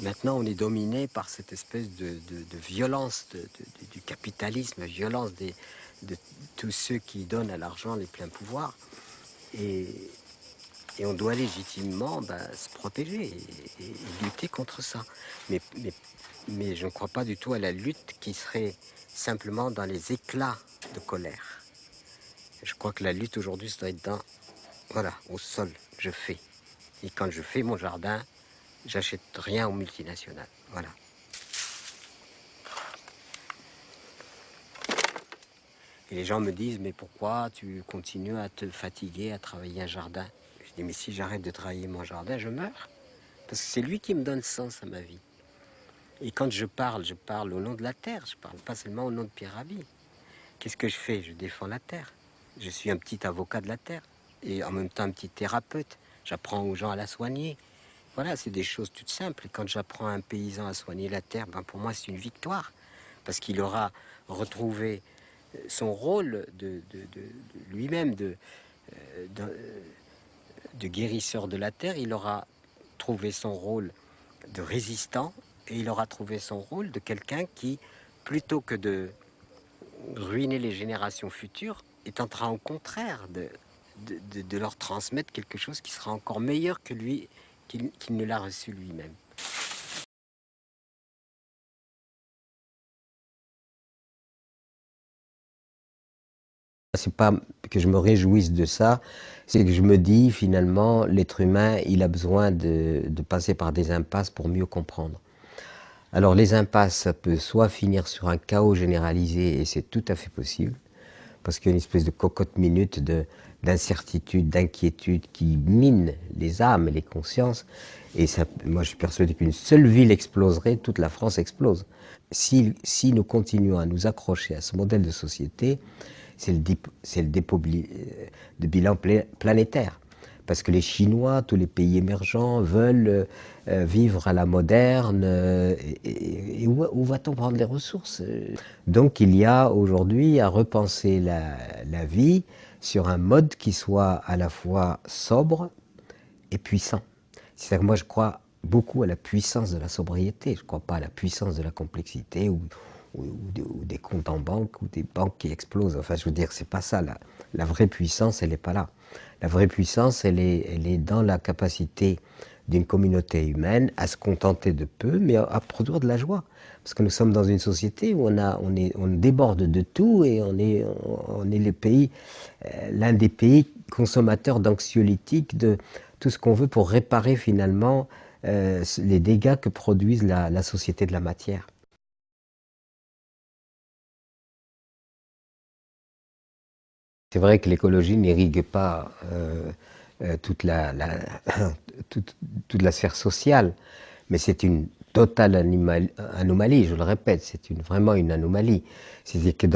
maintenant on est dominé par cette espèce de violence du capitalisme, violence de tous ceux qui donnent à l'argent les pleins pouvoirs. Et, et on doit légitimement se protéger et lutter contre ça. Mais je ne crois pas du tout à la lutte qui serait simplement dans les éclats de colère. Je crois que la lutte aujourd'hui, ça doit être dans, voilà, au sol, je fais. Et quand je fais mon jardin, j'achète rien aux multinationales. Voilà. Et les gens me disent, mais pourquoi tu continues à te fatiguer à travailler un jardin? Je dis, mais si j'arrête de travailler mon jardin, je meurs. Parce que c'est lui qui me donne sens à ma vie. Et quand je parle au nom de la terre. Je parle pas seulement au nom de Pierre Rabhi. Qu'est-ce que je fais? Je défends la terre. Je suis un petit avocat de la terre. Et en même temps un petit thérapeute. J'apprends aux gens à la soigner. Voilà, c'est des choses toutes simples. Et quand j'apprends à un paysan à soigner la terre, pour moi c'est une victoire. Parce qu'il aura retrouvé son rôle de lui-même de guérisseur de la terre. Il aura trouvé son rôle de résistant et il aura trouvé son rôle de quelqu'un qui, plutôt que de ruiner les générations futures, est en train au contraire de leur transmettre quelque chose qui sera encore meilleur que lui, qu'il ne l'a reçu lui-même. C'est pas que je me réjouisse de ça, c'est que je me dis finalement l'être humain il a besoin de passer par des impasses pour mieux comprendre. Alors les impasses, ça peut soit finir sur un chaos généralisé, et c'est tout à fait possible, parce qu'il y a une espèce de cocotte-minute d'incertitude, d'inquiétude qui mine les âmes et les consciences, et ça, moi je suis persuadé qu'une seule ville exploserait, toute la France explose. Si nous continuons à nous accrocher à ce modèle de société, c'est le dépôt de bilan planétaire. Parce que les Chinois, tous les pays émergents veulent vivre à la moderne. Et où va-t-on prendre les ressources? Donc il y a aujourd'hui à repenser la vie sur un mode qui soit à la fois sobre et puissant. C'est-à-dire que moi je crois beaucoup à la puissance de la sobriété, je ne crois pas à la puissance de la complexité ou des comptes en banque ou des banques qui explosent. Enfin, je veux dire, c'est pas ça. La vraie puissance, elle n'est pas là. La vraie puissance, elle est dans la capacité d'une communauté humaine à se contenter de peu, mais à produire de la joie. Parce que nous sommes dans une société où on déborde de tout et on est le pays, l'un des pays consommateurs d'anxiolytiques, de tout ce qu'on veut pour réparer finalement les dégâts que produisent la société de la matière. C'est vrai que l'écologie n'irrigue pas toute toute la sphère sociale, mais c'est une totale anomalie, je le répète, c'est vraiment une anomalie. C'est-à-dire que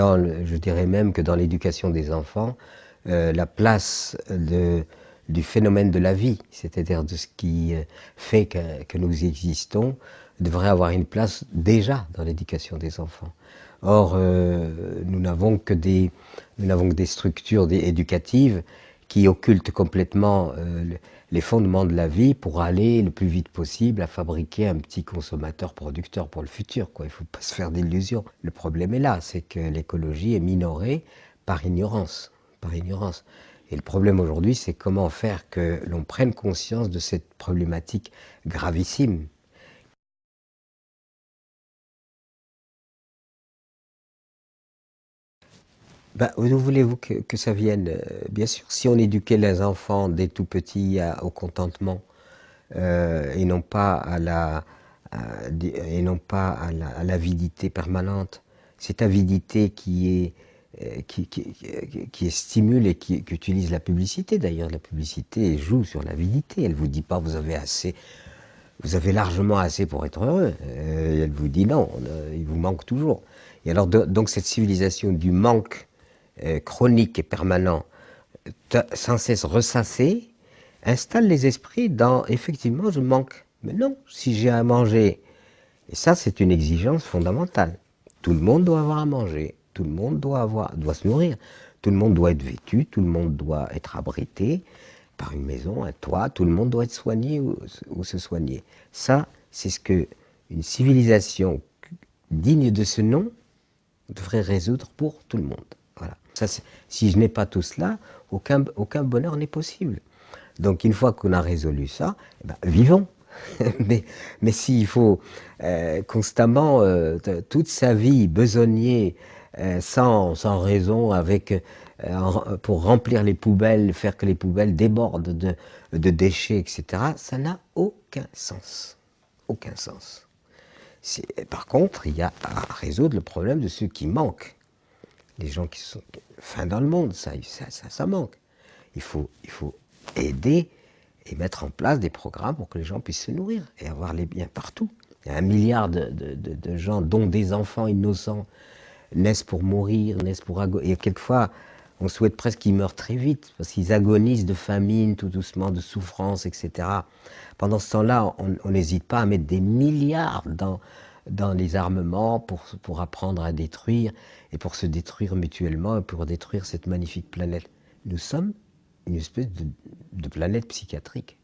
je dirais même que dans l'éducation des enfants, la place du phénomène de la vie, c'est-à-dire de ce qui fait que nous existons, devrait avoir une place déjà dans l'éducation des enfants. Or, nous n'avons que des structures éducatives qui occultent complètement les fondements de la vie pour aller le plus vite possible à fabriquer un petit consommateur-producteur pour le futur, quoi. Il ne faut pas se faire d'illusions. Le problème est là, c'est que l'écologie est minorée par ignorance. Par ignorance. Et le problème aujourd'hui, c'est comment faire que l'on prenne conscience de cette problématique gravissime. Où voulez-vous que ça vienne? Bien sûr, si on éduquait les enfants dès tout petits au contentement et non pas à l'avidité permanente, cette avidité qui stimule et qui utilise la publicité. D'ailleurs, la publicité joue sur l'avidité. Elle vous dit pas vous avez assez, vous avez largement assez pour être heureux. Elle vous dit non, il vous manque toujours. Et alors donc cette civilisation du manque chronique et permanent, sans cesse ressassé, installe les esprits dans effectivement je manque. Mais non, si j'ai à manger, et ça c'est une exigence fondamentale. Tout le monde doit avoir à manger, tout le monde doit se nourrir, tout le monde doit être vêtu, tout le monde doit être abrité. par une maison, un toit, tout le monde doit être soigné ou se soigner. Ça, c'est ce que une civilisation digne de ce nom devrait résoudre pour tout le monde. Voilà. Ça, si je n'ai pas tout cela, aucun bonheur n'est possible. Donc une fois qu'on a résolu ça, eh ben, vivons. mais s'il faut constamment, toute sa vie, besogner sans raison, pour remplir les poubelles, faire que les poubelles débordent de déchets, etc., ça n'a aucun sens. Aucun sens. Par contre, il y a à résoudre le problème de ceux qui manquent. Les gens qui sont faim dans le monde, ça manque. Il faut aider et mettre en place des programmes pour que les gens puissent se nourrir et avoir les biens partout. Il y a 1 milliard de gens, dont des enfants innocents, naissent pour mourir, naissent pour agoniser. Et quelquefois, on souhaite presque qu'ils meurent très vite, parce qu'ils agonisent de famine, tout doucement, de souffrance, etc. Pendant ce temps-là, on n'hésite pas à mettre des milliards dans les armements pour apprendre à détruire, et pour se détruire mutuellement, et pour détruire cette magnifique planète. Nous sommes une espèce de planète psychiatrique.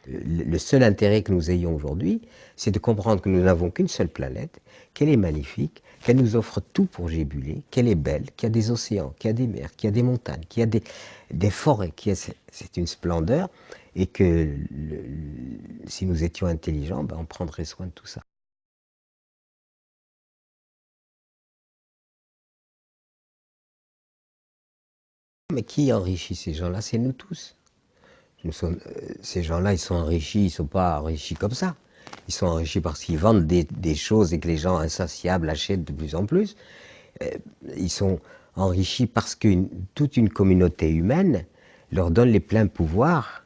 Le seul intérêt que nous ayons aujourd'hui, c'est de comprendre que nous n'avons qu'une seule planète, qu'elle est magnifique, qu'elle nous offre tout pour gébuler, qu'elle est belle, qu'il y a des océans, qu'il y a des mers, qu'il y a des montagnes, qu'il y a des forêts, c'est une splendeur, et que si nous étions intelligents, ben on prendrait soin de tout ça. Mais qui enrichit ces gens-là? C'est nous tous. Ces gens-là, ils sont enrichis, ils ne sont pas enrichis comme ça. Ils sont enrichis parce qu'ils vendent des choses et que les gens insatiables achètent de plus en plus. Ils sont enrichis parce que toute une communauté humaine leur donne les pleins pouvoirs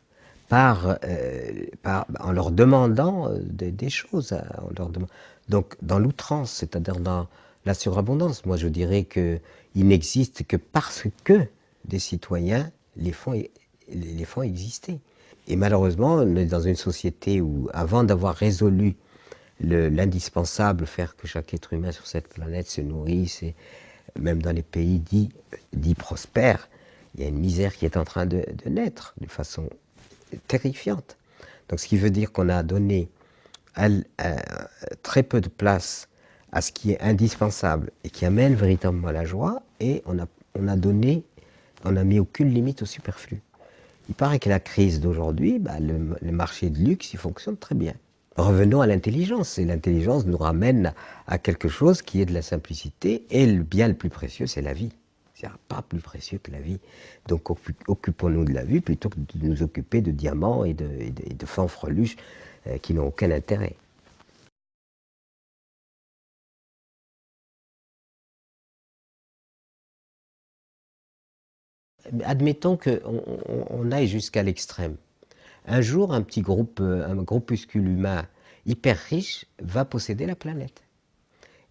en leur demandant des choses. Donc dans l'outrance, c'est-à-dire dans la surabondance. Moi je dirais qu'il n'existe que parce que des citoyens les font exister. Et malheureusement, on est dans une société où, avant d'avoir résolu l'indispensable, faire que chaque être humain sur cette planète se nourrisse, et même dans les pays dits prospères, il y a une misère qui est en train de naître de façon terrifiante. Donc ce qui veut dire qu'on a donné très peu de place à ce qui est indispensable et qui amène véritablement la joie, et on n'a mis aucune limite au superflu. Il paraît que la crise d'aujourd'hui, le marché de luxe, il fonctionne très bien. Revenons à l'intelligence, et l'intelligence nous ramène à quelque chose qui est de la simplicité, et le bien le plus précieux, c'est la vie. Il n'y a pas plus précieux que la vie. Donc occupons-nous de la vie plutôt que de nous occuper de diamants et de fanfreluches qui n'ont aucun intérêt. Admettons qu'on aille jusqu'à l'extrême. Un jour, un groupuscule humain hyper riche va posséder la planète.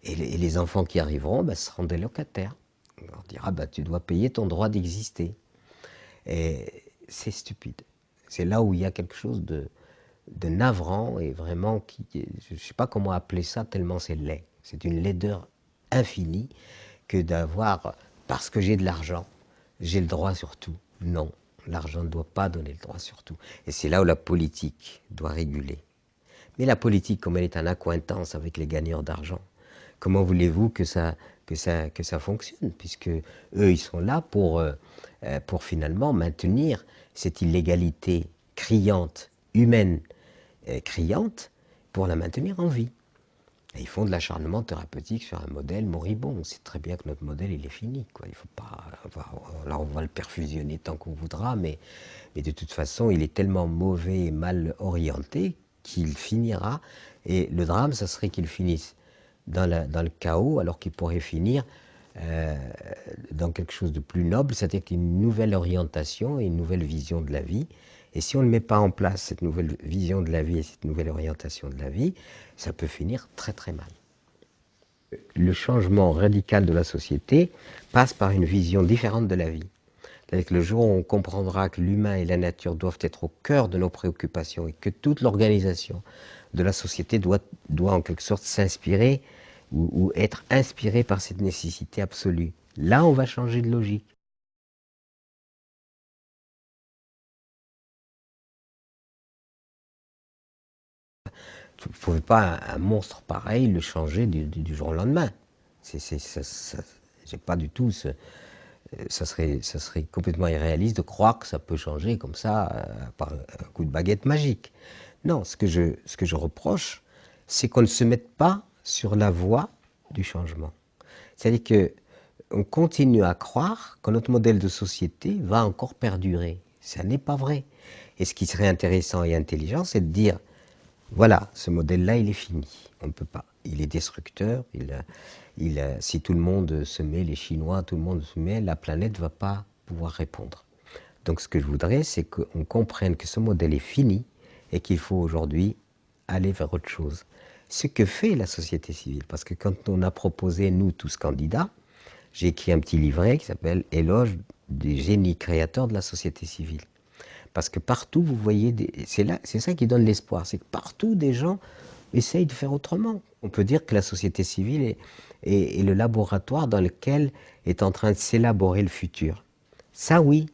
Et les enfants qui arriveront seront des locataires. On leur dira, tu dois payer ton droit d'exister. Et c'est stupide. C'est là où il y a quelque chose de navrant, et vraiment, je ne sais pas comment appeler ça, tellement c'est laid. C'est une laideur infinie que d'avoir, parce que j'ai de l'argent, j'ai le droit sur tout. Non, l'argent ne doit pas donner le droit sur tout. Et c'est là où la politique doit réguler. Mais la politique, comme elle est en accointance avec les gagnants d'argent, comment voulez-vous que ça fonctionne? Puisque eux, ils sont là pour finalement maintenir cette illégalité criante, humaine, criante, pour la maintenir en vie. Et ils font de l'acharnement thérapeutique sur un modèle moribond. On sait très bien que notre modèle, il est fini, quoi. Il faut pas là, on va le perfusionner tant qu'on voudra, mais de toute façon, il est tellement mauvais et mal orienté qu'il finira. Et le drame, ça serait qu'il finisse dans le chaos, alors qu'il pourrait finir dans quelque chose de plus noble, c'est-à-dire une nouvelle orientation et une nouvelle vision de la vie. Et si on ne met pas en place cette nouvelle vision de la vie et cette nouvelle orientation de la vie, ça peut finir très très mal. Le changement radical de la société passe par une vision différente de la vie. C'est-à-dire que le jour où on comprendra que l'humain et la nature doivent être au cœur de nos préoccupations, et que toute l'organisation de la société doit en quelque sorte s'inspirer ou être inspirée par cette nécessité absolue, là on va changer de logique. Tu ne pouvais pas un monstre pareil le changer du jour au lendemain. J'ai pas du tout ça serait complètement irréaliste de croire que ça peut changer comme ça par un coup de baguette magique. Non, ce que je reproche, c'est qu'on ne se mette pas sur la voie du changement. C'est-à-dire que on continue à croire que notre modèle de société va encore perdurer. Ça n'est pas vrai. Et ce qui serait intéressant et intelligent, c'est de dire, voilà, ce modèle-là, il est fini. On ne peut pas. Il est destructeur. Si tout le monde se met, les Chinois, tout le monde se met, la planète ne va pas pouvoir répondre. Donc ce que je voudrais, c'est qu'on comprenne que ce modèle est fini et qu'il faut aujourd'hui aller vers autre chose. Ce que fait la société civile, parce que quand on a proposé, nous tous candidats, j'ai écrit un petit livret qui s'appelle Éloge des génies créateurs de la société civile. Parce que partout, vous voyez, c'est ça qui donne l'espoir, c'est que partout, des gens essayent de faire autrement. On peut dire que la société civile est le laboratoire dans lequel est en train de s'élaborer le futur. Ça, oui.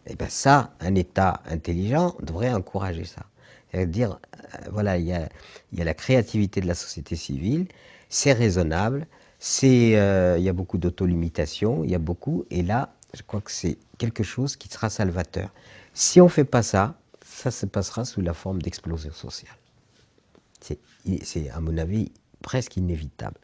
Et bien ça, un État intelligent devrait encourager ça. C'est-à-dire, voilà, il y a la créativité de la société civile, c'est raisonnable, il y a beaucoup d'autolimitation, il y a beaucoup, et là, je crois que c'est quelque chose qui sera salvateur. Si on ne fait pas ça, ça se passera sous la forme d'explosion sociale. C'est, à mon avis, presque inévitable.